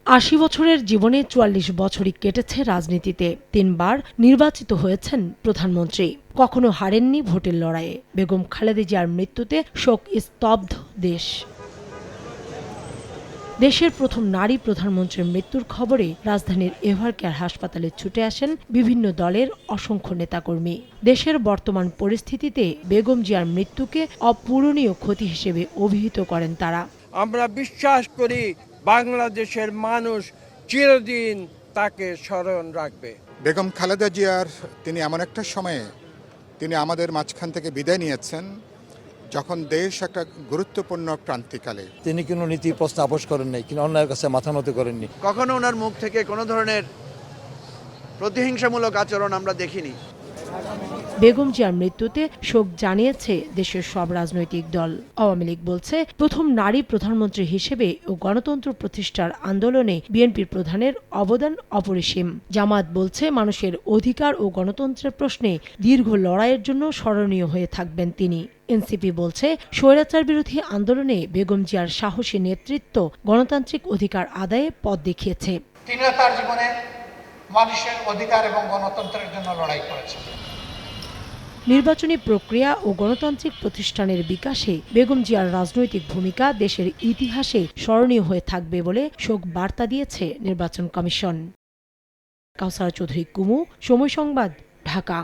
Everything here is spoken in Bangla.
৮০ বছরের জীবনে ৪৪ বছরই কেটেছে রাজনীতিতে। ৩ বার নির্বাচিত হয়েছেন প্রধানমন্ত্রী। কখনো হারেননি ভোটের লড়াইয়ে। বেগম খালেদা জিয়ার মৃত্যুতে শোক স্তব্ধ দেশ। দেশের প্রথম নারী প্রধানমন্ত্রীর মৃত্যুর খবরে রাজধানীর এভারকেয়ার হাসপাতালে ছুটে আসেন বিভিন্ন দলের অসংখ্য নেতাকর্মী। দেশের বর্তমান পরিস্থিতিতে বেগম জিয়ার মৃত্যুকে অপূরণীয় ক্ষতি হিসেবে অভিহিত করেন তারা। আমরা বিশ্বাস করি বাংলাদেশের মানুষ চিরদিন তাকে স্মরণ রাখবে। বেগম খালেদা জিয়ার তিনি এমন একটা সময়ে তিনি আমাদের মাঝখান থেকে বিদায় নিয়েছেন যখন দেশ একটা গুরুত্বপূর্ণ ক্রান্তিকালে। তিনি কোনো নীতি প্রশ্ন আপোষ করেন নাই, কিন্তু অন্যায়ের কাছে মাথা নত করেননি। কখনো ওনার মুখ থেকে কোনো ধরনের প্রতিহিংসামূলক আচরণ আমরা দেখিনি। বেগম জিয়ার মৃত্যুতে শোক জানিয়েছে দেশের সব রাজনৈতিক দল। আওয়ামী লীগ বলছে, প্রথম নারী প্রধানমন্ত্রী হিসেবে ও গণতন্ত্র প্রতিষ্ঠার আন্দোলনে বিএনপির প্রধানের অবদান অপরিসীম। জামায়াত বলছে, মানুষের অধিকার ও গণতন্ত্রের প্রশ্নে দীর্ঘ লড়াইয়ের জন্য স্মরণীয় হয়ে থাকবেন তিনি। এনসিপি বলছে, স্বৈরাচার বিরোধী আন্দোলনে বেগম জিয়ার সাহসী নেতৃত্ব গণতান্ত্রিক অধিকার আদায়ে পথ দেখিয়েছে। তিনি তার জীবনে মানুষের অধিকার এবং গণতন্ত্রের জন্য লড়াই করেছেন। নির্বাচনী প্রক্রিয়া ও গণতান্ত্রিক প্রতিষ্ঠানের বিকাশে বেগম জিয়ার রাজনৈতিক ভূমিকা দেশের ইতিহাসে স্মরণীয় হয়ে থাকবে বলে শোক বার্তা দিয়েছে নির্বাচন কমিশন। কাউসারা চৌধুরী কুমু, সময় সংবাদ, ঢাকা।